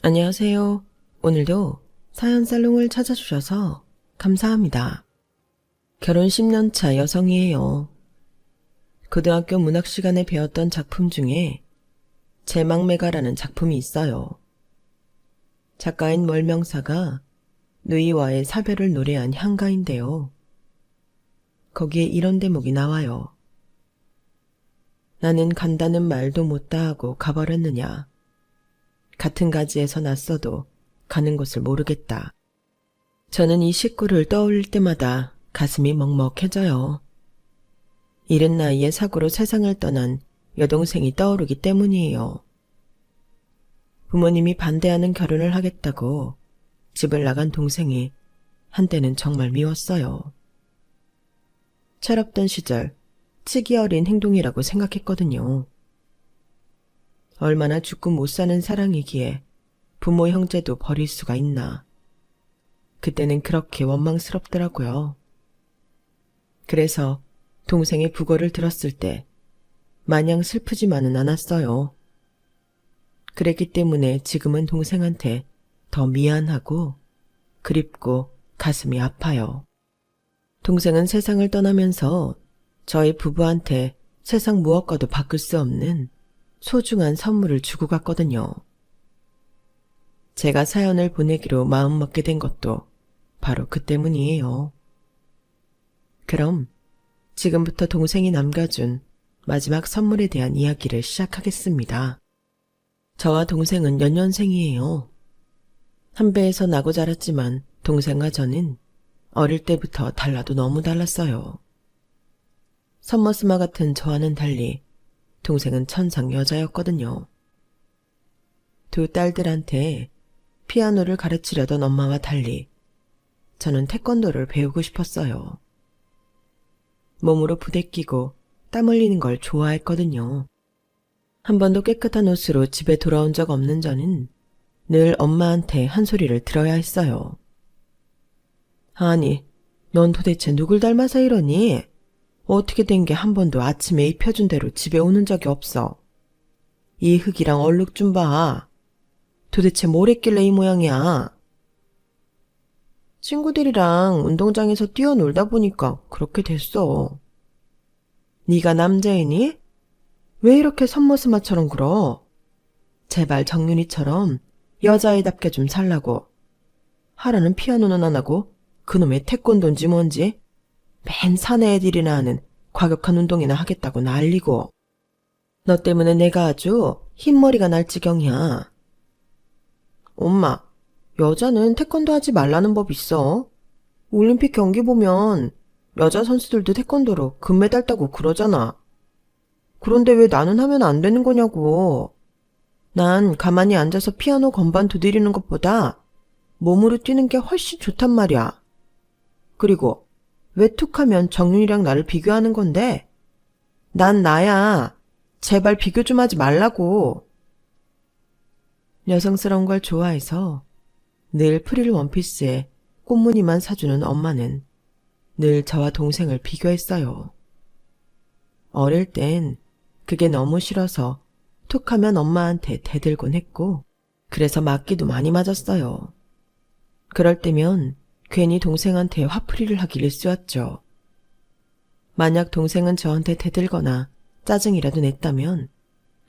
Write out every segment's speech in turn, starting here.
안녕하세요. 오늘도 사연 살롱을 찾아주셔서 감사합니다. 결혼 10년 차 여성이에요. 고등학교 문학 시간에 배웠던 작품 중에 제막매가라는 작품이 있어요. 작가인 월명사가 누이와의 사별을 노래한 향가인데요. 거기에 이런 대목이 나와요. 나는 간다는 말도 못다 하고 가버렸느냐. 같은 가지에서 났어도 가는 곳을 모르겠다. 저는 이 식구를 떠올릴 때마다 가슴이 먹먹해져요. 이른 나이에 사고로 세상을 떠난 여동생이 떠오르기 때문이에요. 부모님이 반대하는 결혼을 하겠다고 집을 나간 동생이 한때는 정말 미웠어요. 철없던 시절 치기 어린 행동이라고 생각했거든요. 얼마나 죽고 못 사는 사랑이기에 부모 형제도 버릴 수가 있나. 그때는 그렇게 원망스럽더라고요. 그래서 동생의 부고를 들었을 때 마냥 슬프지만은 않았어요. 그랬기 때문에 지금은 동생한테 더 미안하고 그립고 가슴이 아파요. 동생은 세상을 떠나면서 저희 부부한테 세상 무엇과도 바꿀 수 없는 소중한 선물을 주고 갔거든요. 제가 사연을 보내기로 마음먹게 된 것도 바로 그 때문이에요. 그럼 지금부터 동생이 남겨준 마지막 선물에 대한 이야기를 시작하겠습니다. 저와 동생은 연년생이에요. 한 배에서 나고 자랐지만 동생과 저는 어릴 때부터 달라도 너무 달랐어요. 선머스마 같은 저와는 달리 동생은 천상 여자였거든요. 두 딸들한테 피아노를 가르치려던 엄마와 달리 저는 태권도를 배우고 싶었어요. 몸으로 부대끼고 땀 흘리는 걸 좋아했거든요. 한 번도 깨끗한 옷으로 집에 돌아온 적 없는 저는 늘 엄마한테 한 소리를 들어야 했어요. 아니, 넌 도대체 누굴 닮아서 이러니? 어떻게 된 게 한 번도 아침에 입혀준 대로 집에 오는 적이 없어. 이 흙이랑 얼룩 좀 봐. 도대체 뭘 했길래 이 모양이야? 친구들이랑 운동장에서 뛰어놀다 보니까 그렇게 됐어. 네가 남자이니? 왜 이렇게 선머스마처럼 굴어? 제발 정윤이처럼 여자애답게 좀 살라고. 하라는 피아노는 안 하고 그놈의 태권도인지 뭔지 맨 사내 애들이나 하는 과격한 운동이나 하겠다고 난리고. 너 때문에 내가 아주 흰머리가 날 지경이야. 엄마, 여자는 태권도 하지 말라는 법 있어. 올림픽 경기 보면 여자 선수들도 태권도로 금메달 따고 그러잖아. 그런데 왜 나는 하면 안 되는 거냐고. 난 가만히 앉아서 피아노 건반 두드리는 것보다 몸으로 뛰는 게 훨씬 좋단 말이야. 그리고 왜 툭하면 정윤이랑 나를 비교하는 건데? 난 나야. 제발 비교 좀 하지 말라고. 여성스러운 걸 좋아해서 늘 프릴 원피스에 꽃무늬만 사주는 엄마는 늘 저와 동생을 비교했어요. 어릴 땐 그게 너무 싫어서 툭하면 엄마한테 대들곤 했고 그래서 맞기도 많이 맞았어요. 그럴 때면 괜히 동생한테 화풀이를 하기 일쑤였죠. 만약 동생은 저한테 대들거나 짜증이라도 냈다면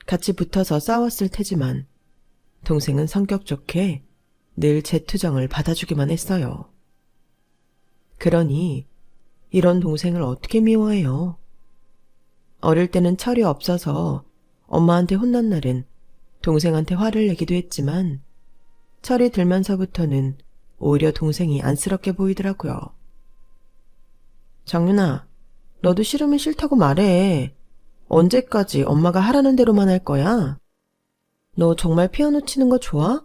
같이 붙어서 싸웠을 테지만 동생은 성격 좋게 늘 제 투정을 받아주기만 했어요. 그러니 이런 동생을 어떻게 미워해요? 어릴 때는 철이 없어서 엄마한테 혼난 날은 동생한테 화를 내기도 했지만 철이 들면서부터는 오히려 동생이 안쓰럽게 보이더라고요. 정윤아, 너도 싫으면 싫다고 말해. 언제까지 엄마가 하라는 대로만 할 거야? 너 정말 피아노 치는 거 좋아?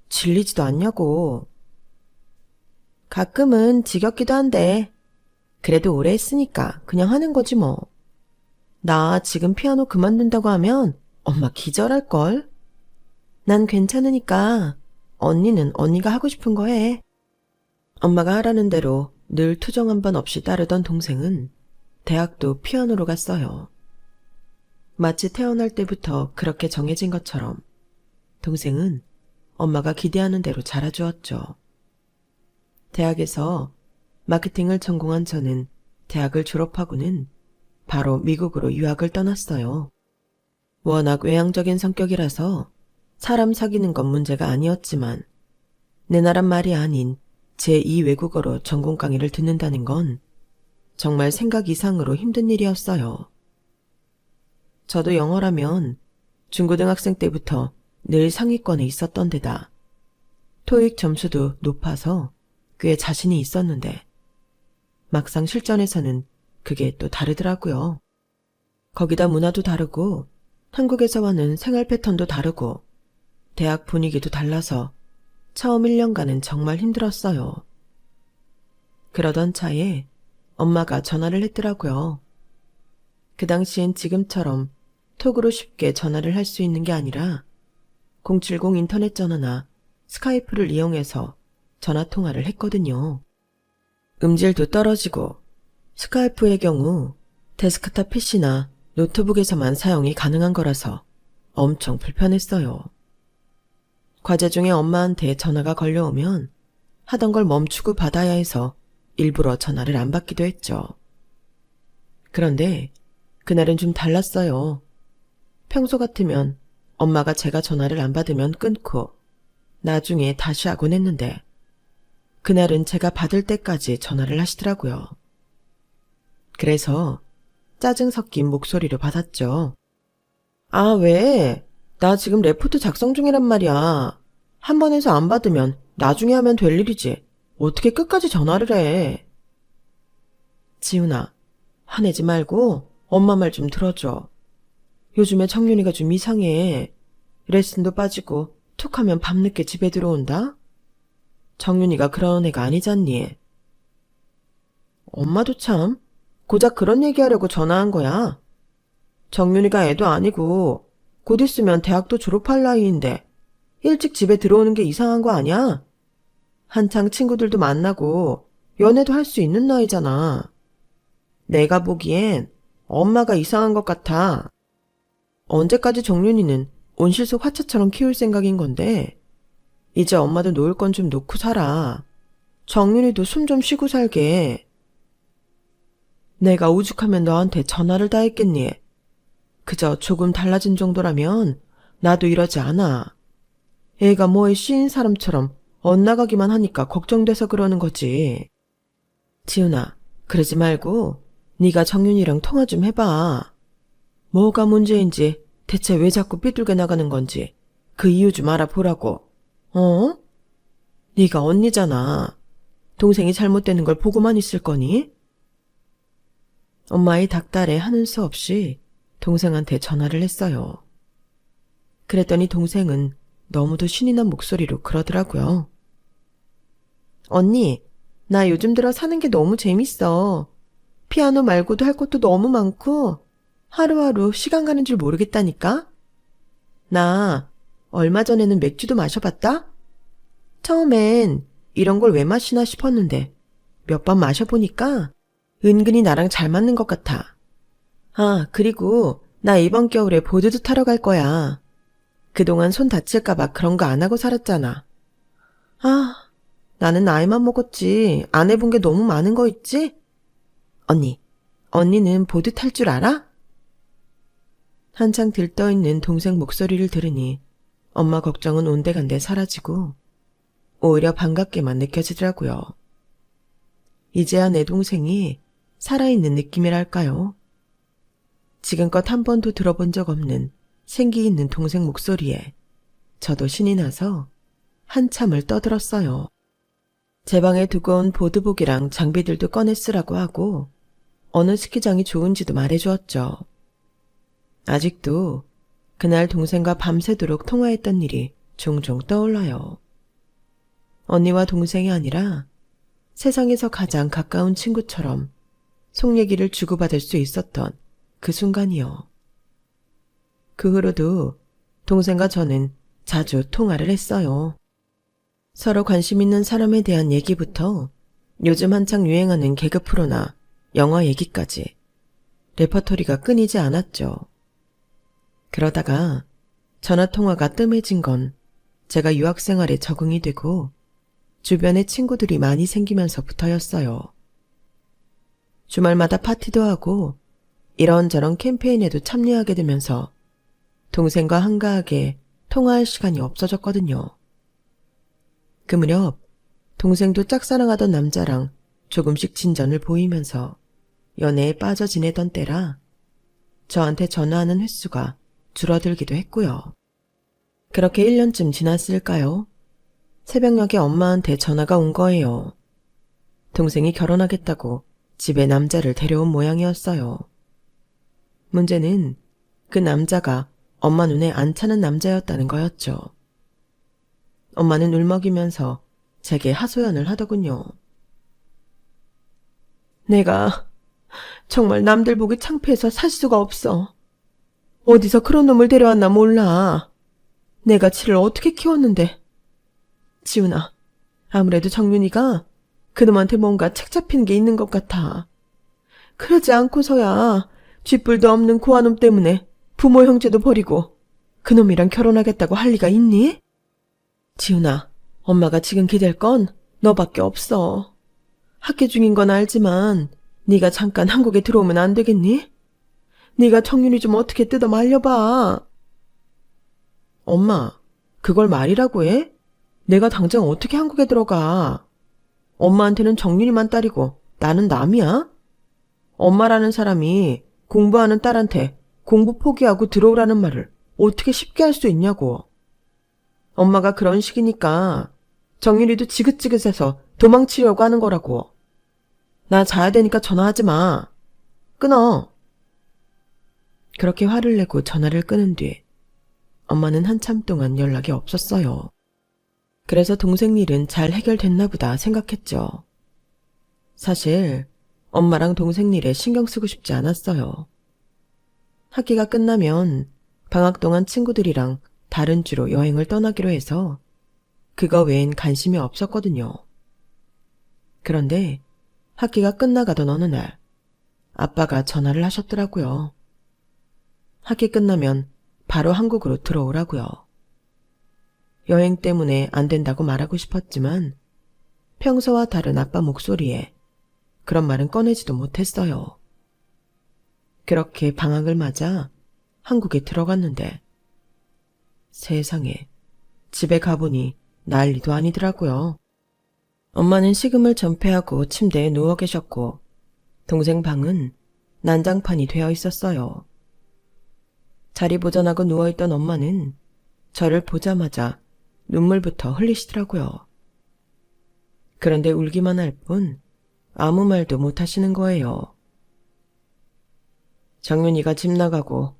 질리지도 않냐고. 가끔은 지겹기도 한데 그래도 오래 했으니까 그냥 하는 거지 뭐. 나 지금 피아노 그만둔다고 하면 엄마 기절할걸? 난 괜찮으니까 언니는 언니가 하고 싶은 거 해. 엄마가 하라는 대로 늘 투정 한 번 없이 따르던 동생은 대학도 피아노로 갔어요. 마치 태어날 때부터 그렇게 정해진 것처럼 동생은 엄마가 기대하는 대로 자라주었죠. 대학에서 마케팅을 전공한 저는 대학을 졸업하고는 바로 미국으로 유학을 떠났어요. 워낙 외향적인 성격이라서 사람 사귀는 건 문제가 아니었지만 내 나란 말이 아닌 제2 외국어로 전공 강의를 듣는다는 건 정말 생각 이상으로 힘든 일이었어요. 저도 영어라면 중고등학생 때부터 늘 상위권에 있었던 데다 토익 점수도 높아서 꽤 자신이 있었는데 막상 실전에서는 그게 또 다르더라고요. 거기다 문화도 다르고 한국에서와는 생활 패턴도 다르고 대학 분위기도 달라서 처음 1년간은 정말 힘들었어요. 그러던 차에 엄마가 전화를 했더라고요. 그 당시엔 지금처럼 톡으로 쉽게 전화를 할 수 있는 게 아니라 070 인터넷 전화나 스카이프를 이용해서 전화통화를 했거든요. 음질도 떨어지고 스카이프의 경우 데스크탑 PC나 노트북에서만 사용이 가능한 거라서 엄청 불편했어요. 과제 중에 엄마한테 전화가 걸려오면 하던 걸 멈추고 받아야 해서 일부러 전화를 안 받기도 했죠. 그런데 그날은 좀 달랐어요. 평소 같으면 엄마가 제가 전화를 안 받으면 끊고 나중에 다시 하곤 했는데 그날은 제가 받을 때까지 전화를 하시더라고요. 그래서 짜증 섞인 목소리로 받았죠. 아, 왜? 나 지금 레포트 작성 중이란 말이야. 한 번 해서 안 받으면 나중에 하면 될 일이지. 어떻게 끝까지 전화를 해? 지훈아, 화내지 말고 엄마 말 좀 들어줘. 요즘에 정윤이가 좀 이상해. 레슨도 빠지고 툭하면 밤늦게 집에 들어온다? 정윤이가 그런 애가 아니잖니. 엄마도 참 고작 그런 얘기하려고 전화한 거야. 정윤이가 애도 아니고 곧 있으면 대학도 졸업할 나이인데 일찍 집에 들어오는 게 이상한 거 아니야? 한창 친구들도 만나고 연애도 할 수 있는 나이잖아. 내가 보기엔 엄마가 이상한 것 같아. 언제까지 정윤이는 온실 속 화차처럼 키울 생각인 건데 이제 엄마도 놓을 건 좀 놓고 살아. 정윤이도 숨 좀 쉬고 살게. 내가 오죽하면 너한테 전화를 다 했겠니? 그저 조금 달라진 정도라면 나도 이러지 않아. 애가 뭐에 씌인 사람처럼 엇나가기만 하니까 걱정돼서 그러는 거지. 지훈아, 그러지 말고 네가 정윤이랑 통화 좀 해봐. 뭐가 문제인지 대체 왜 자꾸 삐뚤게 나가는 건지 그 이유 좀 알아보라고. 어? 네가 언니잖아. 동생이 잘못되는 걸 보고만 있을 거니? 엄마의 닥달에 하는 수 없이 동생한테 전화를 했어요. 그랬더니 동생은 너무도 신이 난 목소리로 그러더라고요. 언니, 나 요즘 들어 사는 게 너무 재밌어. 피아노 말고도 할 것도 너무 많고 하루하루 시간 가는 줄 모르겠다니까? 나 얼마 전에는 맥주도 마셔봤다? 처음엔 이런 걸 왜 마시나 싶었는데 몇 번 마셔보니까 은근히 나랑 잘 맞는 것 같아. 아, 그리고 나 이번 겨울에 보드도 타러 갈 거야. 그동안 손 다칠까봐 그런 거 안 하고 살았잖아. 아, 나는 나이만 먹었지 안 해본 게 너무 많은 거 있지? 언니는 보드 탈 줄 알아? 한창 들떠있는 동생 목소리를 들으니 엄마 걱정은 온데간데 사라지고 오히려 반갑게만 느껴지더라고요. 이제야 내 동생이 살아있는 느낌이랄까요. 지금껏 한 번도 들어본 적 없는 생기 있는 동생 목소리에 저도 신이 나서 한참을 떠들었어요. 제 방에 두고 온 보드복이랑 장비들도 꺼내 쓰라고 하고 어느 스키장이 좋은지도 말해주었죠. 아직도 그날 동생과 밤새도록 통화했던 일이 종종 떠올라요. 언니와 동생이 아니라 세상에서 가장 가까운 친구처럼 속 얘기를 주고받을 수 있었던 그 순간이요. 그 후로도 동생과 저는 자주 통화를 했어요. 서로 관심 있는 사람에 대한 얘기부터 요즘 한창 유행하는 개그 프로나 영화 얘기까지 레퍼토리가 끊이지 않았죠. 그러다가 전화통화가 뜸해진 건 제가 유학생활에 적응이 되고 주변에 친구들이 많이 생기면서부터였어요. 주말마다 파티도 하고 이런저런 캠페인에도 참여하게 되면서 동생과 한가하게 통화할 시간이 없어졌거든요. 그 무렵 동생도 짝사랑하던 남자랑 조금씩 진전을 보이면서 연애에 빠져 지내던 때라 저한테 전화하는 횟수가 줄어들기도 했고요. 그렇게 1년쯤 지났을까요? 새벽녘에 엄마한테 전화가 온 거예요. 동생이 결혼하겠다고 집에 남자를 데려온 모양이었어요. 문제는 그 남자가 엄마 눈에 안 차는 남자였다는 거였죠. 엄마는 울먹이면서 제게 하소연을 하더군요. 내가 정말 남들 보기 창피해서 살 수가 없어. 어디서 그런 놈을 데려왔나 몰라. 내가 지를 어떻게 키웠는데. 지훈아, 아무래도 정윤이가 그놈한테 뭔가 책 잡힌 게 있는 것 같아. 그러지 않고서야 쥐뿔도 없는 고아놈 때문에 부모 형제도 버리고 그놈이랑 결혼하겠다고 할 리가 있니? 지훈아, 엄마가 지금 기댈 건 너밖에 없어. 학기 중인 건 알지만 네가 잠깐 한국에 들어오면 안 되겠니? 네가 정윤이 좀 어떻게 뜯어 말려봐. 엄마, 그걸 말이라고 해? 내가 당장 어떻게 한국에 들어가? 엄마한테는 정윤이만 딸이고 나는 남이야? 엄마라는 사람이 공부하는 딸한테 공부 포기하고 들어오라는 말을 어떻게 쉽게 할 수 있냐고. 엄마가 그런 식이니까 정윤이도 지긋지긋해서 도망치려고 하는 거라고. 나 자야 되니까 전화하지 마. 끊어. 그렇게 화를 내고 전화를 끊은 뒤 엄마는 한참 동안 연락이 없었어요. 그래서 동생 일은 잘 해결됐나 보다 생각했죠. 사실 엄마랑 동생 일에 신경 쓰고 싶지 않았어요. 학기가 끝나면 방학 동안 친구들이랑 다른 주로 여행을 떠나기로 해서 그거 외엔 관심이 없었거든요. 그런데 학기가 끝나가던 어느 날 아빠가 전화를 하셨더라고요. 학기 끝나면 바로 한국으로 들어오라고요. 여행 때문에 안 된다고 말하고 싶었지만 평소와 다른 아빠 목소리에 그런 말은 꺼내지도 못했어요. 그렇게 방학을 맞아 한국에 들어갔는데 세상에 집에 가보니 난리도 아니더라고요. 엄마는 식음을 전폐하고 침대에 누워 계셨고 동생 방은 난장판이 되어 있었어요. 자리 보전하고 누워있던 엄마는 저를 보자마자 눈물부터 흘리시더라고요. 그런데 울기만 할 뿐 아무 말도 못 하시는 거예요. 정윤이가 집 나가고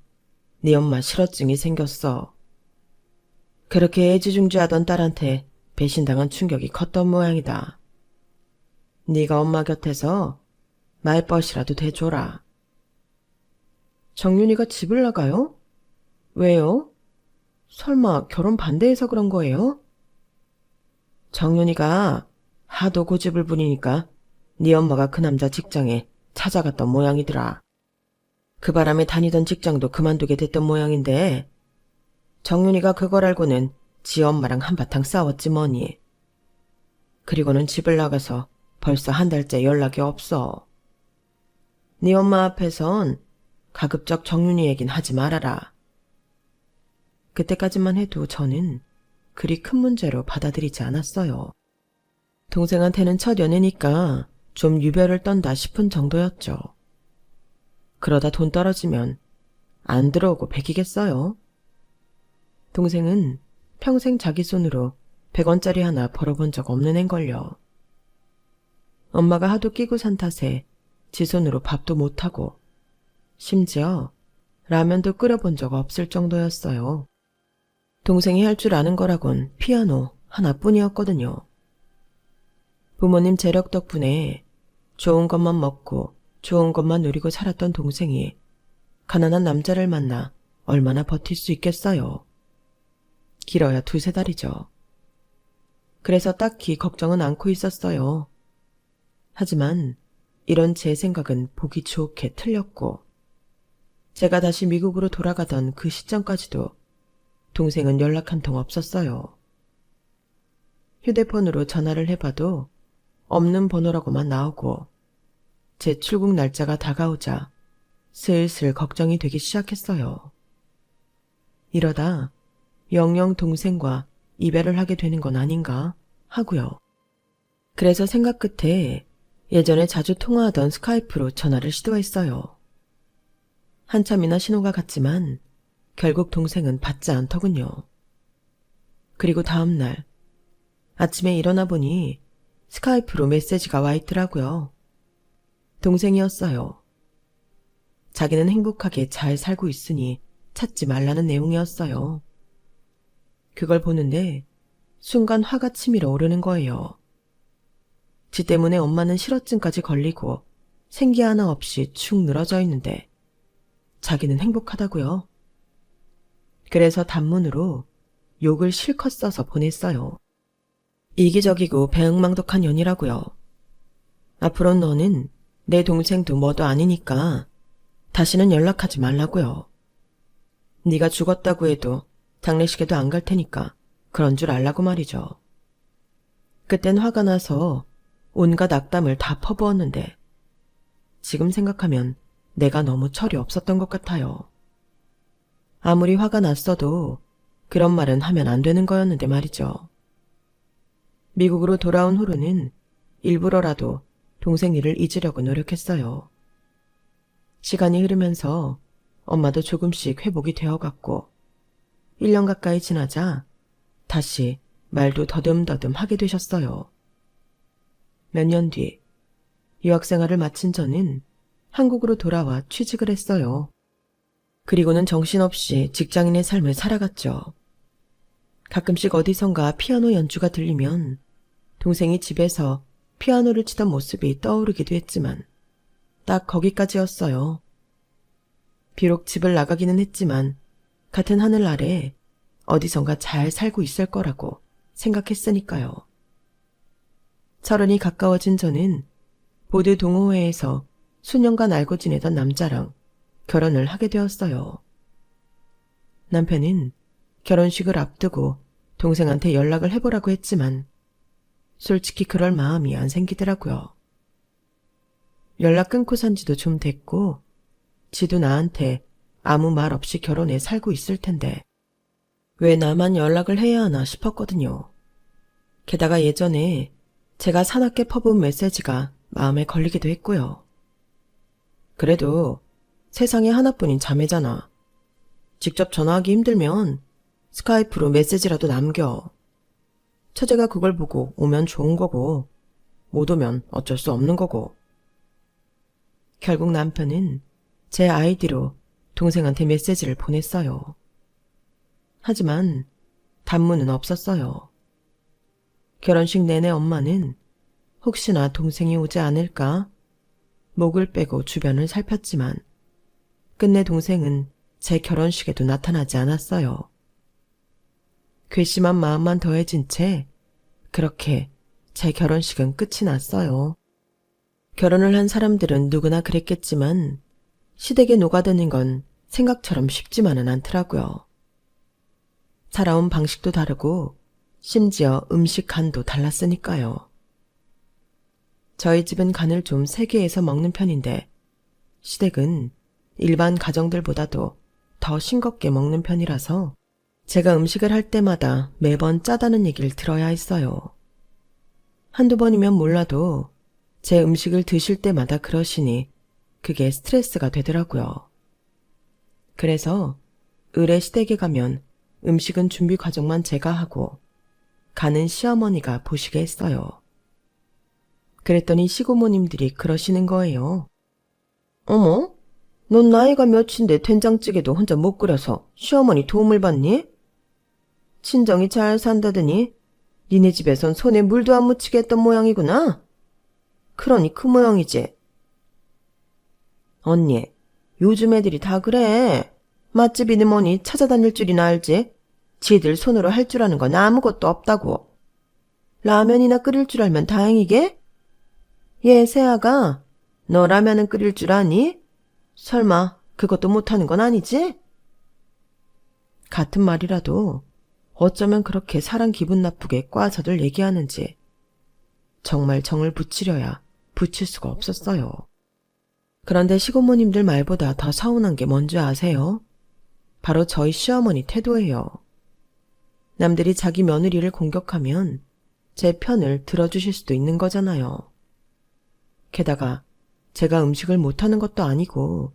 네 엄마 실어증이 생겼어. 그렇게 애지중지하던 딸한테 배신당한 충격이 컸던 모양이다. 네가 엄마 곁에서 말벗이라도 대줘라. 정윤이가 집을 나가요? 왜요? 설마 결혼 반대해서 그런 거예요? 정윤이가 하도 고집을 부리니까 네 엄마가 그 남자 직장에 찾아갔던 모양이더라. 그 바람에 다니던 직장도 그만두게 됐던 모양인데 정윤이가 그걸 알고는 지 엄마랑 한바탕 싸웠지 뭐니. 그리고는 집을 나가서 벌써 한 달째 연락이 없어. 네 엄마 앞에선 가급적 정윤이 얘긴 하지 말아라. 그때까지만 해도 저는 그리 큰 문제로 받아들이지 않았어요. 동생한테는 첫 연애니까 좀 유별을 떤다 싶은 정도였죠. 그러다 돈 떨어지면 안 들어오고 배기겠어요? 동생은 평생 자기 손으로 100원짜리 하나 벌어본 적 없는 앤걸요. 엄마가 하도 끼고 산 탓에 지 손으로 밥도 못하고 심지어 라면도 끓여본 적 없을 정도였어요. 동생이 할 줄 아는 거라곤 피아노 하나뿐이었거든요. 부모님 재력 덕분에 좋은 것만 먹고 좋은 것만 누리고 살았던 동생이 가난한 남자를 만나 얼마나 버틸 수 있겠어요. 길어야 2-3달이죠. 그래서 딱히 걱정은 않고 있었어요. 하지만 이런 제 생각은 보기 좋게 틀렸고 제가 다시 미국으로 돌아가던 그 시점까지도 동생은 연락 한 통 없었어요. 휴대폰으로 전화를 해봐도 없는 번호라고만 나오고 제 출국 날짜가 다가오자 슬슬 걱정이 되기 시작했어요. 이러다 영영 동생과 이별을 하게 되는 건 아닌가 하고요. 그래서 생각 끝에 예전에 자주 통화하던 스카이프로 전화를 시도했어요. 한참이나 신호가 갔지만 결국 동생은 받지 않더군요. 그리고 다음날 아침에 일어나 보니 스카이프로 메시지가 와 있더라고요. 동생이었어요. 자기는 행복하게 잘 살고 있으니 찾지 말라는 내용이었어요. 그걸 보는데 순간 화가 치밀어 오르는 거예요. 지 때문에 엄마는 실어증까지 걸리고 생기 하나 없이 축 늘어져 있는데 자기는 행복하다고요. 그래서 단문으로 욕을 실컷 써서 보냈어요. 이기적이고 배응망덕한 년이라고요. 앞으로 너는 내 동생도 뭐도 아니니까 다시는 연락하지 말라고요. 네가 죽었다고 해도 장례식에도 안 갈 테니까 그런 줄 알라고 말이죠. 그땐 화가 나서 온갖 악담을 다 퍼부었는데 지금 생각하면 내가 너무 철이 없었던 것 같아요. 아무리 화가 났어도 그런 말은 하면 안 되는 거였는데 말이죠. 미국으로 돌아온 후로는 일부러라도 동생 일을 잊으려고 노력했어요. 시간이 흐르면서 엄마도 조금씩 회복이 되어갔고 1년 가까이 지나자 다시 말도 더듬더듬 하게 되셨어요. 몇 년 뒤 유학생활을 마친 저는 한국으로 돌아와 취직을 했어요. 그리고는 정신없이 직장인의 삶을 살아갔죠. 가끔씩 어디선가 피아노 연주가 들리면 동생이 집에서 피아노를 치던 모습이 떠오르기도 했지만 딱 거기까지였어요. 비록 집을 나가기는 했지만 같은 하늘 아래 어디선가 잘 살고 있을 거라고 생각했으니까요. 30이 가까워진 저는 보드 동호회에서 수년간 알고 지내던 남자랑 결혼을 하게 되었어요. 남편은 결혼식을 앞두고 동생한테 연락을 해보라고 했지만 솔직히 그럴 마음이 안 생기더라고요. 연락 끊고 산 지도 좀 됐고 지도 나한테 아무 말 없이 결혼해 살고 있을 텐데 왜 나만 연락을 해야 하나 싶었거든요. 게다가 예전에 제가 사납게 퍼부은 메시지가 마음에 걸리기도 했고요. 그래도 세상에 하나뿐인 자매잖아. 직접 전화하기 힘들면 스카이프로 메시지라도 남겨. 처제가 그걸 보고 오면 좋은 거고 못 오면 어쩔 수 없는 거고. 결국 남편은 제 아이디로 동생한테 메시지를 보냈어요. 하지만 단문은 없었어요. 결혼식 내내 엄마는 혹시나 동생이 오지 않을까 목을 빼고 주변을 살폈지만 끝내 동생은 제 결혼식에도 나타나지 않았어요. 괘씸한 마음만 더해진 채 그렇게 제 결혼식은 끝이 났어요. 결혼을 한 사람들은 누구나 그랬겠지만 시댁에 녹아드는 건 생각처럼 쉽지만은 않더라고요. 살아온 방식도 다르고 심지어 음식 간도 달랐으니까요. 저희 집은 간을 좀 세게 해서 먹는 편인데 시댁은 일반 가정들보다도 더 싱겁게 먹는 편이라서 제가 음식을 할 때마다 매번 짜다는 얘기를 들어야 했어요. 한두 번이면 몰라도 제 음식을 드실 때마다 그러시니 그게 스트레스가 되더라고요. 그래서 을의 시댁에 가면 음식은 준비 과정만 제가 하고 간은 시어머니가 보시게 했어요. 그랬더니 시고모님들이 그러시는 거예요. 어머, 넌 나이가 몇인데 된장찌개도 혼자 못 끓여서 시어머니 도움을 받니? 친정이 잘 산다더니 니네 집에선 손에 물도 안 묻히게 했던 모양이구나. 그러니 그 모양이지. 언니, 요즘 애들이 다 그래. 맛집이니 뭐니 찾아다닐 줄이나 알지? 지들 손으로 할 줄 아는 건 아무것도 없다고. 라면이나 끓일 줄 알면 다행이게? 얘 세아가 너 라면은 끓일 줄 아니? 설마 그것도 못하는 건 아니지? 같은 말이라도 어쩌면 그렇게 사람 기분 나쁘게 꽈서들 얘기하는지 정말 정을 붙이려야 붙일 수가 없었어요. 그런데 시고모님들 말보다 더 서운한 게 뭔지 아세요? 바로 저희 시어머니 태도예요. 남들이 자기 며느리를 공격하면 제 편을 들어주실 수도 있는 거잖아요. 게다가 제가 음식을 못하는 것도 아니고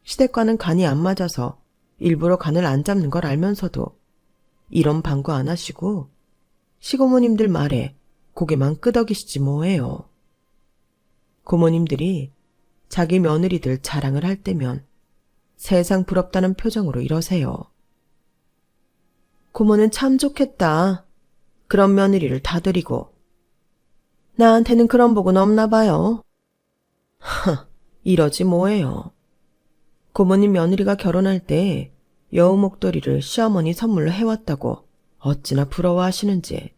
시댁과는 간이 안 맞아서 일부러 간을 안 잡는 걸 알면서도 이런 방구 안 하시고 시고모님들 말에 고개만 끄덕이시지 뭐해요. 고모님들이 자기 며느리들 자랑을 할 때면 세상 부럽다는 표정으로 이러세요. 고모는 참 좋겠다. 그런 며느리를 다 드리고. 나한테는 그런 복은 없나 봐요. 이러지 뭐해요. 고모님 며느리가 결혼할 때 여우 목도리를 시어머니 선물로 해왔다고 어찌나 부러워하시는지.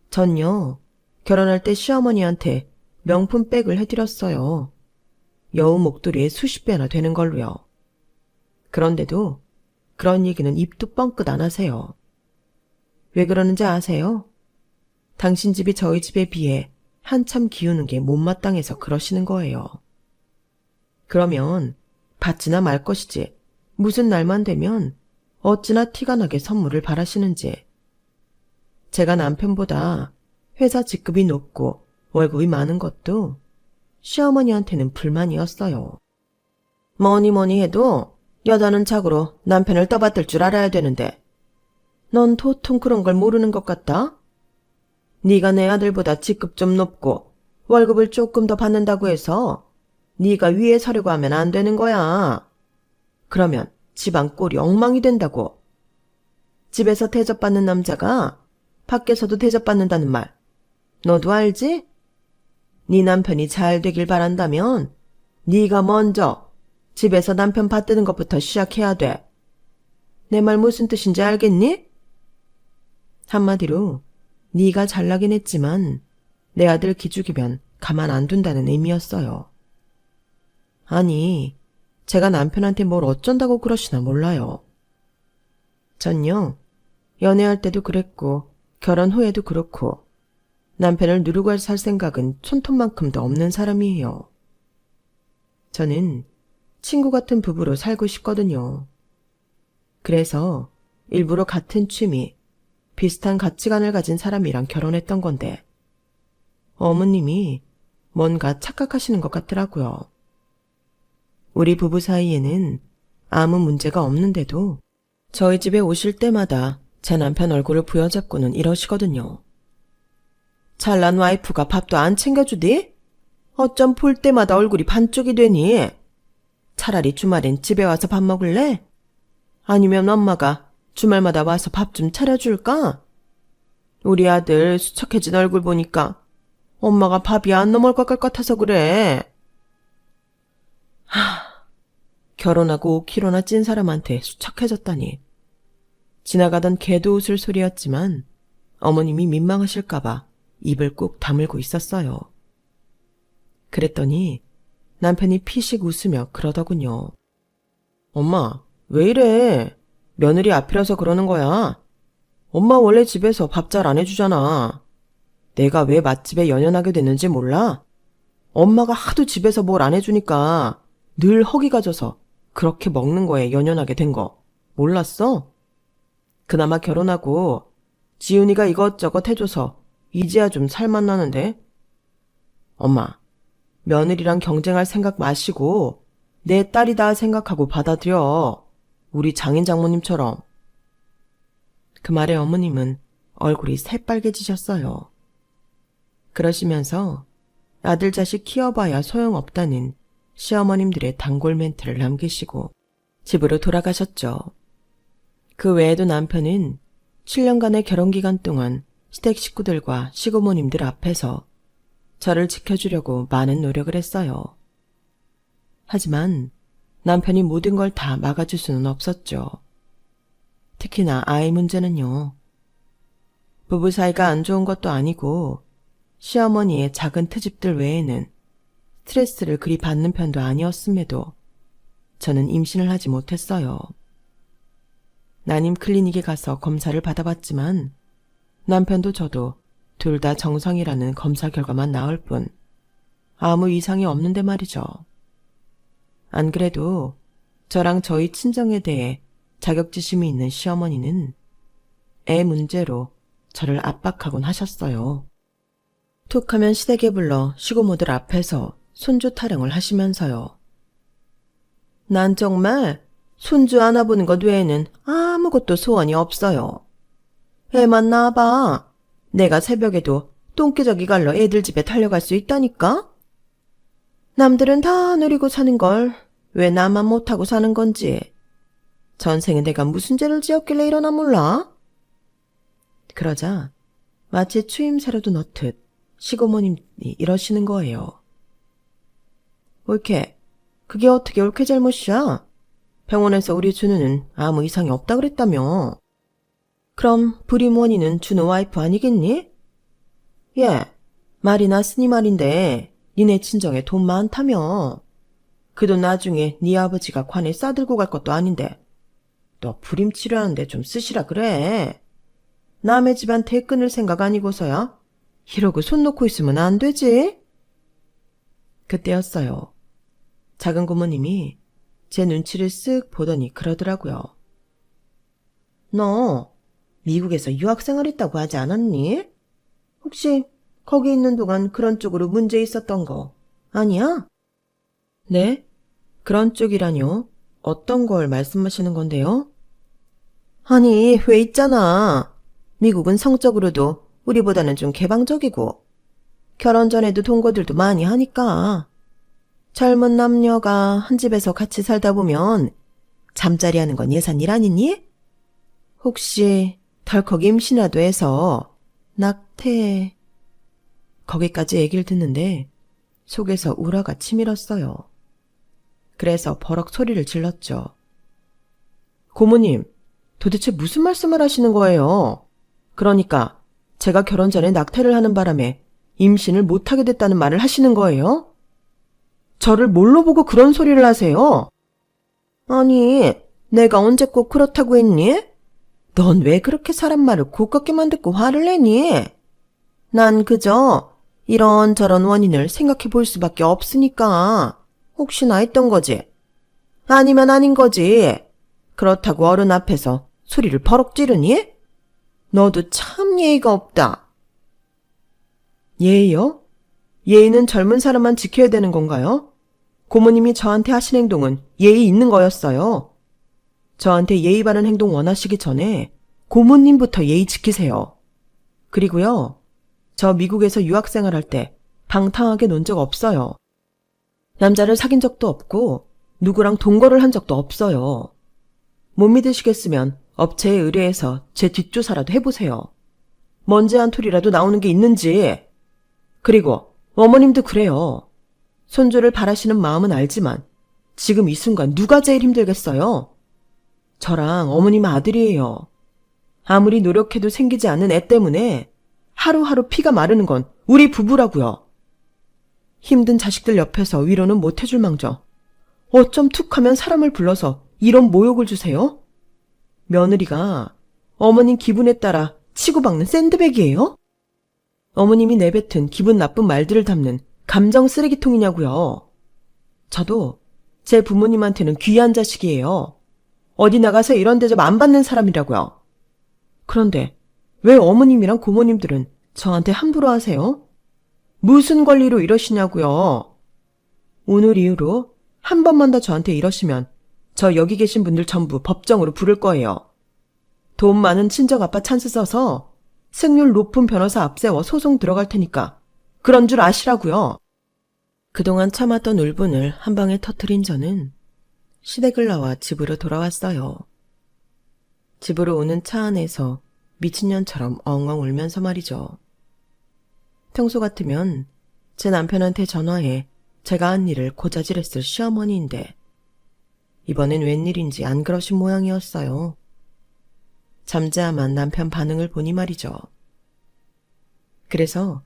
전요, 결혼할 때 시어머니한테 명품 백을 해드렸어요. 여우 목도리에 수십 배나 되는 걸로요. 그런데도 그런 얘기는 입도 뻥끗 안 하세요. 왜 그러는지 아세요? 당신 집이 저희 집에 비해 한참 기우는 게 못마땅해서 그러시는 거예요. 그러면 받지나 말 것이지 무슨 날만 되면 어찌나 티가 나게 선물을 바라시는지. 제가 남편보다 회사 직급이 높고 월급이 많은 것도 시어머니한테는 불만이었어요. 뭐니 해도 여자는 자고로 남편을 떠받들 줄 알아야 되는데 넌 도통 그런 걸 모르는 것 같다? 네가 내 아들보다 직급 좀 높고 월급을 조금 더 받는다고 해서 네가 위에 서려고 하면 안 되는 거야. 그러면 집안 꼴이 엉망이 된다고. 집에서 대접받는 남자가 밖에서도 대접받는다는 말 너도 알지? 네 남편이 잘 되길 바란다면 네가 먼저 집에서 남편 받드는 것부터 시작해야 돼. 내 말 무슨 뜻인지 알겠니? 한마디로 네가 잘나긴 했지만 내 아들 기죽이면 가만 안 둔다는 의미였어요. 아니, 제가 남편한테 뭘 어쩐다고 그러시나 몰라요. 전요, 연애할 때도 그랬고 결혼 후에도 그렇고 남편을 누르고 살 생각은 손톱만큼도 없는 사람이에요. 저는 친구 같은 부부로 살고 싶거든요. 그래서 일부러 같은 취미, 비슷한 가치관을 가진 사람이랑 결혼했던 건데 어머님이 뭔가 착각하시는 것 같더라고요. 우리 부부 사이에는 아무 문제가 없는데도 저희 집에 오실 때마다 제 남편 얼굴을 부여잡고는 이러시거든요. 잘난 와이프가 밥도 안 챙겨주디? 어쩜 볼 때마다 얼굴이 반쪽이 되니? 차라리 주말엔 집에 와서 밥 먹을래? 아니면 엄마가 주말마다 와서 밥 좀 차려줄까? 우리 아들 수척해진 얼굴 보니까 엄마가 밥이 안 넘어갈 것 같아서 그래. 결혼하고 5kg나 찐 사람한테 수척해졌다니. 지나가던 개도 웃을 소리였지만 어머님이 민망하실까봐 입을 꾹 다물고 있었어요. 그랬더니 남편이 피식 웃으며 그러더군요. 엄마, 왜 이래? 며느리 앞이라서 그러는 거야. 엄마 원래 집에서 밥 잘 안 해주잖아. 내가 왜 맛집에 연연하게 됐는지 몰라? 엄마가 하도 집에서 뭘 안 해주니까 늘 허기가 져서 그렇게 먹는 거에 연연하게 된 거 몰랐어? 그나마 결혼하고 지훈이가 이것저것 해줘서 이제야 좀 살맛 나는데. 엄마, 며느리랑 경쟁할 생각 마시고 내 딸이다 생각하고 받아들여. 우리 장인 장모님처럼. 그 말에 어머님은 얼굴이 새빨개지셨어요. 그러시면서 아들 자식 키워봐야 소용없다는 시어머님들의 단골 멘트를 남기시고 집으로 돌아가셨죠. 그 외에도 남편은 7년간의 결혼기간 동안 시댁 식구들과 시고모님들 앞에서 저를 지켜주려고 많은 노력을 했어요. 하지만 남편이 모든 걸 다 막아줄 수는 없었죠. 특히나 아이 문제는요. 부부 사이가 안 좋은 것도 아니고 시어머니의 작은 트집들 외에는 스트레스를 그리 받는 편도 아니었음에도 저는 임신을 하지 못했어요. 난임 클리닉에 가서 검사를 받아봤지만 남편도 저도 둘 다 정상이라는 검사 결과만 나올 뿐 아무 이상이 없는데 말이죠. 안 그래도 저랑 저희 친정에 대해 자격지심이 있는 시어머니는 애 문제로 저를 압박하곤 하셨어요. 툭하면 시댁에 불러 시고모들 앞에서 손주 타령을 하시면서요. 난 정말 손주 안아보는 것 외에는 아무것도 소원이 없어요. 애만 낳아봐. 내가 새벽에도 똥기저귀 갈러 애들 집에 달려갈 수 있다니까? 남들은 다 누리고 사는 걸 왜 나만 못하고 사는 건지. 전생에 내가 무슨 죄를 지었길래 이러나 몰라? 그러자 마치 추임새로도 넣듯 시고모님이 이러시는 거예요. 옳게, 그게 어떻게 옳게 잘못이야? 병원에서 우리 준우는 아무 이상이 없다 그랬다며. 그럼 불임 원인은 준우 와이프 아니겠니? 예, 말이 났으니 말인데 니네 친정에 돈 많다며. 그 돈 나중에 네 아버지가 관에 싸들고 갈 것도 아닌데 너 불임 치료하는데 좀 쓰시라 그래. 남의 집한테 끊을 생각 아니고서야 이러고 손 놓고 있으면 안 되지. 그때였어요. 작은 고모님이 제 눈치를 쓱 보더니 그러더라고요. 너 미국에서 유학생활했다고 하지 않았니? 혹시 거기 있는 동안 그런 쪽으로 문제 있었던 거 아니야? 네? 그런 쪽이라뇨? 어떤 걸 말씀하시는 건데요? 아니, 왜 있잖아. 미국은 성적으로도 우리보다는 좀 개방적이고 결혼 전에도 동거들도 많이 하니까 젊은 남녀가 한 집에서 같이 살다 보면 잠자리 하는 건 예산일 아니니? 혹시 덜컥 임신이라도 해서 낙태... 거기까지 얘기를 듣는데 속에서 우라가 치밀었어요. 그래서 버럭 소리를 질렀죠. 고모님, 도대체 무슨 말씀을 하시는 거예요? 그러니까 제가 결혼 전에 낙태를 하는 바람에 임신을 못하게 됐다는 말을 하시는 거예요? 저를 뭘로 보고 그런 소리를 하세요? 아니, 내가 언제 꼭 그렇다고 했니? 넌 왜 그렇게 사람 말을 고깝게만 듣고 화를 내니? 난 그저 이런저런 원인을 생각해 볼 수밖에 없으니까 혹시나 했던 거지. 아니면 아닌 거지. 그렇다고 어른 앞에서 소리를 버럭 지르니? 너도 참 예의가 없다. 예의요? 예의는 젊은 사람만 지켜야 되는 건가요? 고모님이 저한테 하신 행동은 예의 있는 거였어요. 저한테 예의 바른 행동 원하시기 전에 고모님부터 예의 지키세요. 그리고요, 저 미국에서 유학생활 할 때 방탕하게 논 적 없어요. 남자를 사귄 적도 없고 누구랑 동거를 한 적도 없어요. 못 믿으시겠으면 업체에 의뢰해서 제 뒷조사라도 해보세요. 먼지 한 톨이라도 나오는 게 있는지. 그리고 어머님도 그래요. 손주를 바라시는 마음은 알지만 지금 이 순간 누가 제일 힘들겠어요? 저랑 어머님 아들이에요. 아무리 노력해도 생기지 않는 애 때문에 하루하루 피가 마르는 건 우리 부부라고요. 힘든 자식들 옆에서 위로는 못 해줄 망정 어쩜 툭하면 사람을 불러서 이런 모욕을 주세요? 며느리가 어머님 기분에 따라 치고박는 샌드백이에요? 어머님이 내뱉은 기분 나쁜 말들을 담는 감정 쓰레기통이냐고요. 저도 제 부모님한테는 귀한 자식이에요. 어디 나가서 이런 대접 안 받는 사람이라고요. 그런데 왜 어머님이랑 고모님들은 저한테 함부로 하세요? 무슨 권리로 이러시냐고요. 오늘 이후로 한 번만 더 저한테 이러시면 저 여기 계신 분들 전부 법정으로 부를 거예요. 돈 많은 친정아빠 찬스 써서 승률 높은 변호사 앞세워 소송 들어갈 테니까 그런 줄 아시라고요. 그동안 참았던 울분을 한 방에 터뜨린 저는 시댁을 나와 집으로 돌아왔어요. 집으로 오는 차 안에서 미친년처럼 엉엉 울면서 말이죠. 평소 같으면 제 남편한테 전화해 제가 한 일을 고자질했을 시어머니인데 이번엔 웬일인지 안 그러신 모양이었어요. 잠잠한 남편 반응을 보니 말이죠. 그래서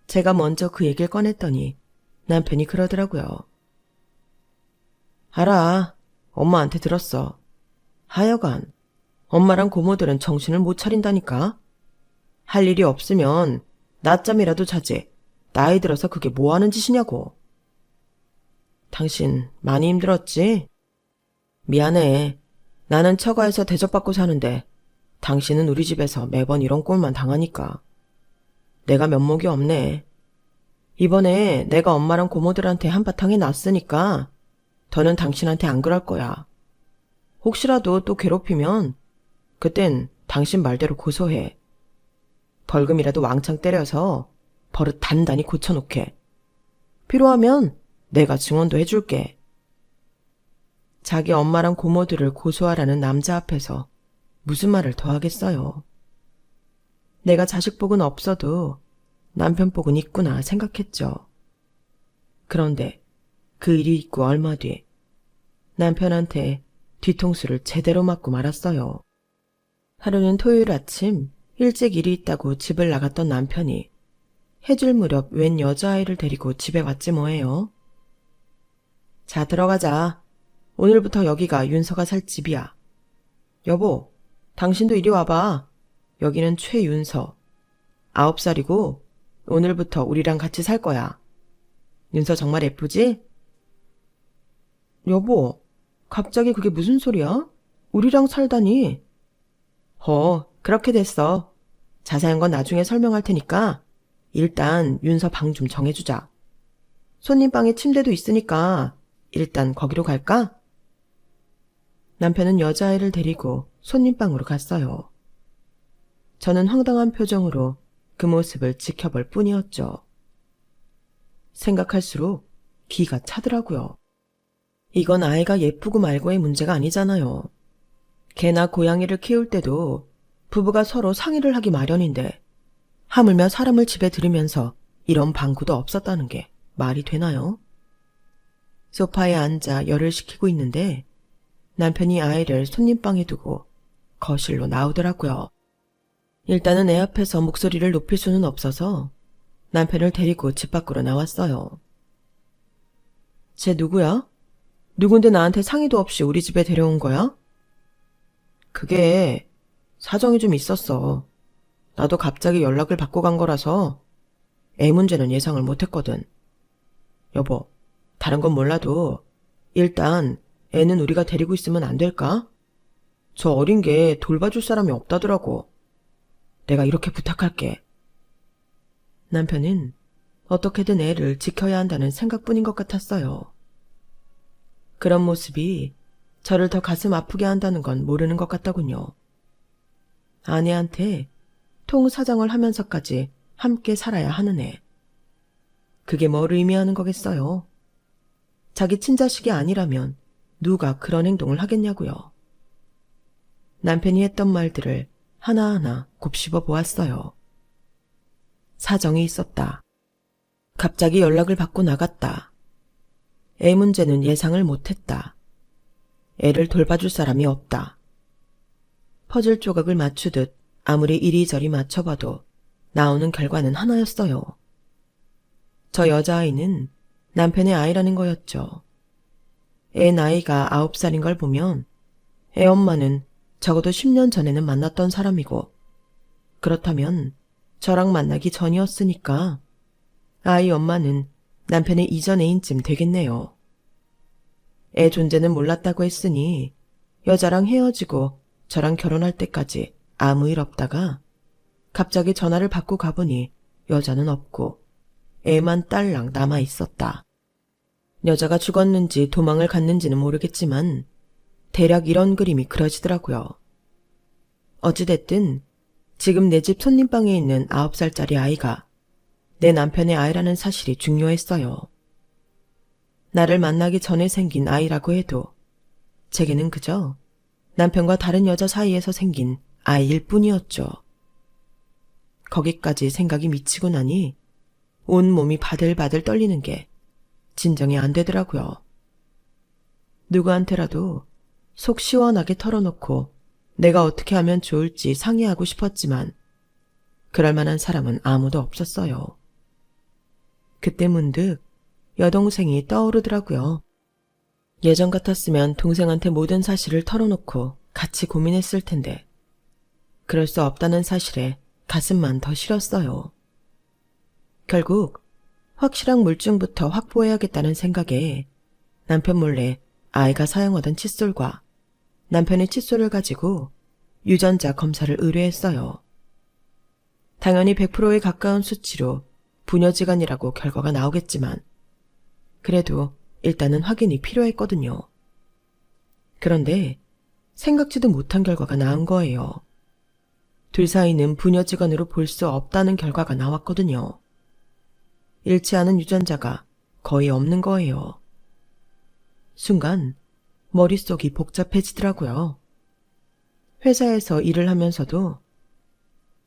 제가 먼저 그 얘기를 꺼냈더니 남편이 그러더라고요. 알아. 엄마한테 들었어. 하여간 엄마랑 고모들은 정신을 못 차린다니까. 할 일이 없으면 낮잠이라도 자지. 나이 들어서 그게 뭐 하는 짓이냐고. 당신 많이 힘들었지? 미안해. 나는 처가에서 대접받고 사는데 당신은 우리 집에서 매번 이런 꼴만 당하니까. 내가 면목이 없네. 이번에 내가 엄마랑 고모들한테 한바탕 해놨으니까 더는 당신한테 안 그럴 거야. 혹시라도 또 괴롭히면 그땐 당신 말대로 고소해. 벌금이라도 왕창 때려서 버릇 단단히 고쳐놓게. 필요하면 내가 증언도 해줄게. 자기 엄마랑 고모들을 고소하라는 남자 앞에서 무슨 말을 더 하겠어요. 내가 자식 복은 없어도 남편 복은 있구나 생각했죠. 그런데 그 일이 있고 얼마 뒤 남편한테 뒤통수를 제대로 맞고 말았어요. 하루는 토요일 아침 일찍 일이 있다고 집을 나갔던 남편이 해질 무렵 웬 여자아이를 데리고 집에 왔지 뭐예요. 자, 들어가자. 오늘부터 여기가 윤서가 살 집이야. 여보, 당신도 이리 와봐. 여기는 최윤서. 9살이고 오늘부터 우리랑 같이 살 거야. 윤서 정말 예쁘지? 여보, 갑자기 그게 무슨 소리야? 우리랑 살다니. 그렇게 됐어. 자세한 건 나중에 설명할 테니까 일단 윤서 방 좀 정해주자. 손님 방에 침대도 있으니까 일단 거기로 갈까? 남편은 여자아이를 데리고 손님 방으로 갔어요. 저는 황당한 표정으로 그 모습을 지켜볼 뿐이었죠. 생각할수록 기가 차더라고요. 이건 아이가 예쁘고 말고의 문제가 아니잖아요. 개나 고양이를 키울 때도 부부가 서로 상의를 하기 마련인데 하물며 사람을 집에 들이면서 이런 방구도 없었다는 게 말이 되나요? 소파에 앉아 열을 식히고 있는데 남편이 아이를 손님방에 두고 거실로 나오더라고요. 일단은 애 앞에서 목소리를 높일 수는 없어서 남편을 데리고 집 밖으로 나왔어요. 쟤 누구야? 누군데 나한테 상의도 없이 우리 집에 데려온 거야? 그게 사정이 좀 있었어. 나도 갑자기 연락을 받고 간 거라서 애 문제는 예상을 못했거든. 여보, 다른 건 몰라도 일단 애는 우리가 데리고 있으면 안 될까? 저 어린 게 돌봐줄 사람이 없다더라고. 내가 이렇게 부탁할게. 남편은 어떻게든 애를 지켜야 한다는 생각뿐인 것 같았어요. 그런 모습이 저를 더 가슴 아프게 한다는 건 모르는 것 같더군요. 아내한테 통사정을 하면서까지 함께 살아야 하는 애. 그게 뭘 의미하는 거겠어요? 자기 친자식이 아니라면 누가 그런 행동을 하겠냐고요. 남편이 했던 말들을 하나하나 곱씹어 보았어요. 사정이 있었다. 갑자기 연락을 받고 나갔다. 애 문제는 예상을 못했다. 애를 돌봐줄 사람이 없다. 퍼즐 조각을 맞추듯 아무리 이리저리 맞춰봐도 나오는 결과는 하나였어요. 저 여자아이는 남편의 아이라는 거였죠. 애 나이가 9살인 걸 보면 애 엄마는 적어도 10년 전에는 만났던 사람이고 그렇다면 저랑 만나기 전이었으니까 아이 엄마는 남편의 이전 애인쯤 되겠네요. 애 존재는 몰랐다고 했으니 여자랑 헤어지고 저랑 결혼할 때까지 아무 일 없다가 갑자기 전화를 받고 가보니 여자는 없고 애만 딸랑 남아 있었다. 여자가 죽었는지 도망을 갔는지는 모르겠지만 대략 이런 그림이 그려지더라고요. 어찌됐든 지금 내 집 손님방에 있는 9살짜리 아이가 내 남편의 아이라는 사실이 중요했어요. 나를 만나기 전에 생긴 아이라고 해도 제게는 그저 남편과 다른 여자 사이에서 생긴 아이일 뿐이었죠. 거기까지 생각이 미치고 나니 온몸이 바들바들 떨리는 게 진정이 안 되더라고요. 누구한테라도 속 시원하게 털어놓고 내가 어떻게 하면 좋을지 상의하고 싶었지만 그럴 만한 사람은 아무도 없었어요. 그때 문득 여동생이 떠오르더라고요. 예전 같았으면 동생한테 모든 사실을 털어놓고 같이 고민했을 텐데 그럴 수 없다는 사실에 가슴만 더 시렸어요. 결국 확실한 물증부터 확보해야겠다는 생각에 남편 몰래 아이가 사용하던 칫솔과 남편의 칫솔을 가지고 유전자 검사를 의뢰했어요. 당연히 100%에 가까운 수치로 부녀지간이라고 결과가 나오겠지만 그래도 일단은 확인이 필요했거든요. 그런데 생각지도 못한 결과가 나온 거예요. 둘 사이는 부녀지간으로 볼 수 없다는 결과가 나왔거든요. 일치하는 유전자가 거의 없는 거예요. 순간 머릿속이 복잡해지더라고요. 회사에서 일을 하면서도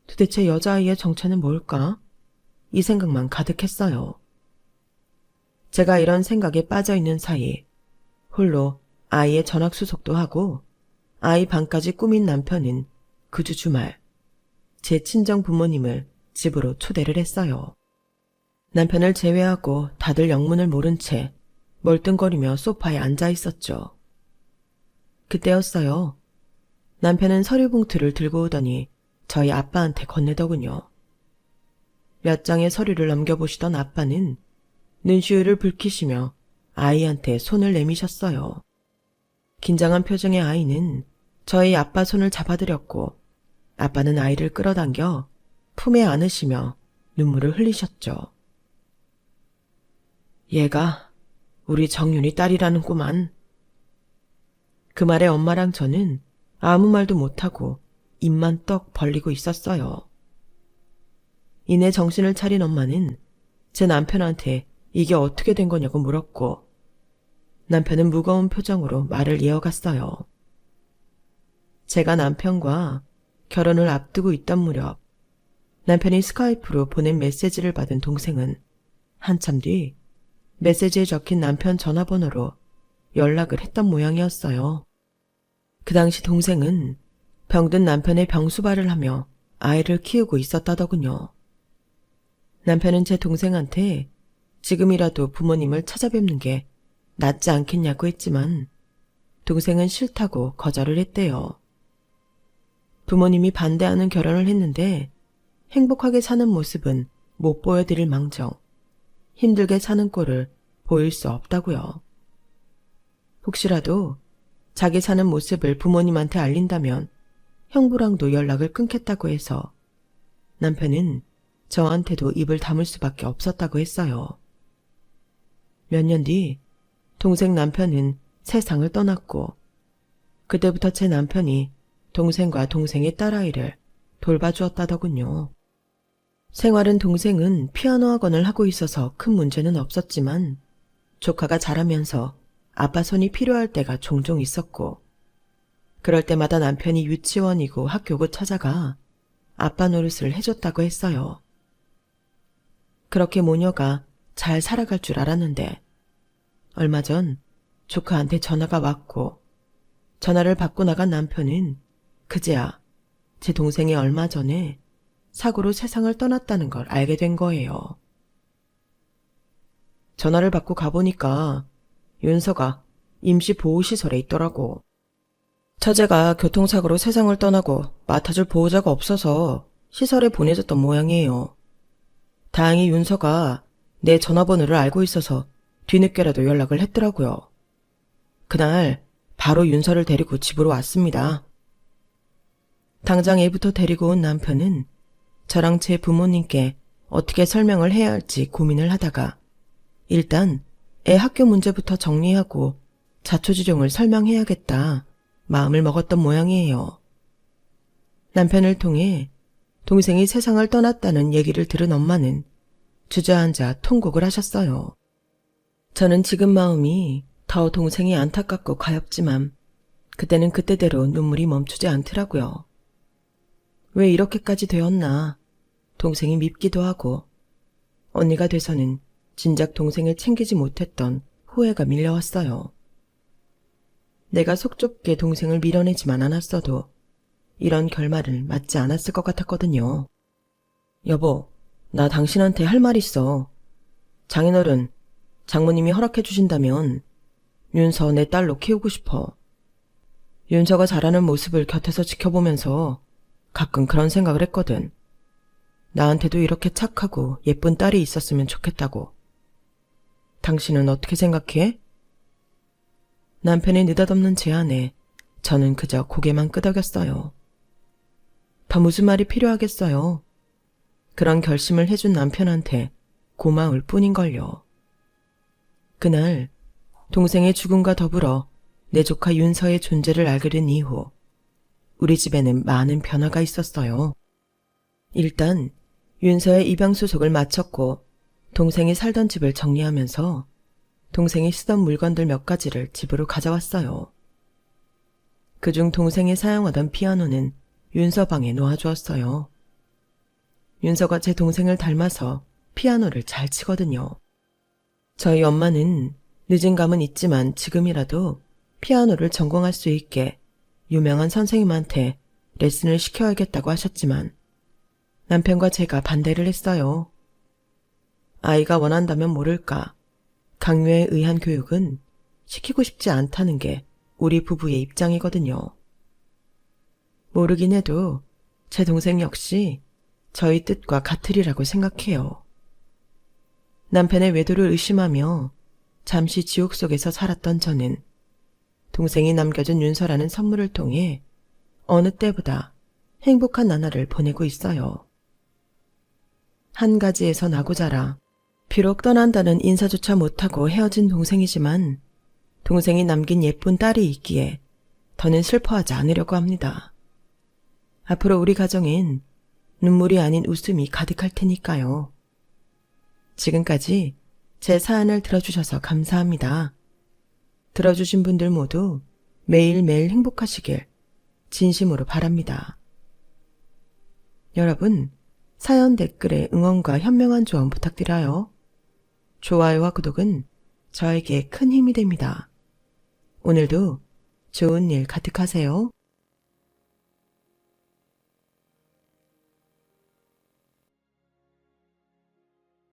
도대체 여자아이의 정체는 뭘까? 이 생각만 가득했어요. 제가 이런 생각에 빠져있는 사이 홀로 아이의 전학수속도 하고 아이 방까지 꾸민 남편은 그 주 주말 제 친정 부모님을 집으로 초대를 했어요. 남편을 제외하고 다들 영문을 모른 채 멀뚱거리며 소파에 앉아 있었죠. 그때였어요. 남편은 서류 봉투를 들고 오더니 저희 아빠한테 건네더군요. 몇 장의 서류를 넘겨보시던 아빠는 눈시울을 붉히시며 아이한테 손을 내미셨어요. 긴장한 표정의 아이는 저희 아빠 손을 잡아들였고 아빠는 아이를 끌어당겨 품에 안으시며 눈물을 흘리셨죠. 얘가 우리 정윤이 딸이라는구만. 그 말에 엄마랑 저는 아무 말도 못하고 입만 떡 벌리고 있었어요. 이내 정신을 차린 엄마는 제 남편한테 이게 어떻게 된 거냐고 물었고 남편은 무거운 표정으로 말을 이어갔어요. 제가 남편과 결혼을 앞두고 있던 무렵 남편이 스카이프로 보낸 메시지를 받은 동생은 한참 뒤 메시지에 적힌 남편 전화번호로 연락을 했던 모양이었어요. 그 당시 동생은 병든 남편의 병수발을 하며 아이를 키우고 있었다더군요. 남편은 제 동생한테 지금이라도 부모님을 찾아뵙는 게 낫지 않겠냐고 했지만 동생은 싫다고 거절을 했대요. 부모님이 반대하는 결혼을 했는데 행복하게 사는 모습은 못 보여드릴 망정 힘들게 사는 꼴을 보일 수 없다고요. 혹시라도 자기 사는 모습을 부모님한테 알린다면 형부랑도 연락을 끊겠다고 해서 남편은 저한테도 입을 다물 수밖에 없었다고 했어요. 몇 년 뒤 동생 남편은 세상을 떠났고 그때부터 제 남편이 동생과 동생의 딸아이를 돌봐주었다더군요. 생활은 동생은 피아노 학원을 하고 있어서 큰 문제는 없었지만 조카가 자라면서 아빠 손이 필요할 때가 종종 있었고 그럴 때마다 남편이 유치원이고 학교고 찾아가 아빠 노릇을 해줬다고 했어요. 그렇게 모녀가 잘 살아갈 줄 알았는데 얼마 전 조카한테 전화가 왔고 전화를 받고 나간 남편은 그제야 제 동생이 얼마 전에 사고로 세상을 떠났다는 걸 알게 된 거예요. 전화를 받고 가보니까 윤서가 임시보호시설에 있더라고. 처제가 교통사고로 세상을 떠나고 맡아줄 보호자가 없어서 시설에 보내졌던 모양이에요. 다행히 윤서가 내 전화번호를 알고 있어서 뒤늦게라도 연락을 했더라고요. 그날 바로 윤서를 데리고 집으로 왔습니다. 당장 애부터 데리고 온 남편은 저랑 제 부모님께 어떻게 설명을 해야 할지 고민을 하다가 일단 애 학교 문제부터 정리하고 자초지종을 설명해야겠다 마음을 먹었던 모양이에요. 남편을 통해 동생이 세상을 떠났다는 얘기를 들은 엄마는 주저앉아 통곡을 하셨어요. 저는 지금 마음이 더 동생이 안타깝고 가엾지만 그때는 그때대로 눈물이 멈추지 않더라고요. 왜 이렇게까지 되었나 동생이 밉기도 하고 언니가 돼서는 진작 동생을 챙기지 못했던 후회가 밀려왔어요. 내가 속 좁게 동생을 밀어내지만 않았어도 이런 결말을 맞지 않았을 것 같았거든요. 여보, 나 당신한테 할 말 있어. 장인어른, 장모님이 허락해 주신다면 윤서 내 딸로 키우고 싶어. 윤서가 자라는 모습을 곁에서 지켜보면서 가끔 그런 생각을 했거든. 나한테도 이렇게 착하고 예쁜 딸이 있었으면 좋겠다고. 당신은 어떻게 생각해? 남편의 느닷없는 제안에 저는 그저 고개만 끄덕였어요. 더 무슨 말이 필요하겠어요. 그런 결심을 해준 남편한테 고마울 뿐인걸요. 그날 동생의 죽음과 더불어 내 조카 윤서의 존재를 알게 된 이후 우리 집에는 많은 변화가 있었어요. 일단 윤서의 입양 수속을 마쳤고 동생이 살던 집을 정리하면서 동생이 쓰던 물건들 몇 가지를 집으로 가져왔어요. 그중 동생이 사용하던 피아노는 윤서 방에 놓아주었어요. 윤서가 제 동생을 닮아서 피아노를 잘 치거든요. 저희 엄마는 늦은 감은 있지만 지금이라도 피아노를 전공할 수 있게 유명한 선생님한테 레슨을 시켜야겠다고 하셨지만 남편과 제가 반대를 했어요. 아이가 원한다면 모를까. 강요에 의한 교육은 시키고 싶지 않다는 게 우리 부부의 입장이거든요. 모르긴 해도 제 동생 역시 저희 뜻과 같으리라고 생각해요. 남편의 외도를 의심하며 잠시 지옥 속에서 살았던 저는 동생이 남겨준 윤서라는 선물을 통해 어느 때보다 행복한 나날을 보내고 있어요. 한 가지에서 나고 자라 비록 떠난다는 인사조차 못하고 헤어진 동생이지만 동생이 남긴 예쁜 딸이 있기에 더는 슬퍼하지 않으려고 합니다. 앞으로 우리 가정엔 눈물이 아닌 웃음이 가득할 테니까요. 지금까지 제 사연을 들어주셔서 감사합니다. 들어주신 분들 모두 매일매일 행복하시길 진심으로 바랍니다. 여러분, 사연 댓글에 응원과 현명한 조언 부탁드려요. 좋아요와 구독은 저에게 큰 힘이 됩니다. 오늘도 좋은 일 가득하세요.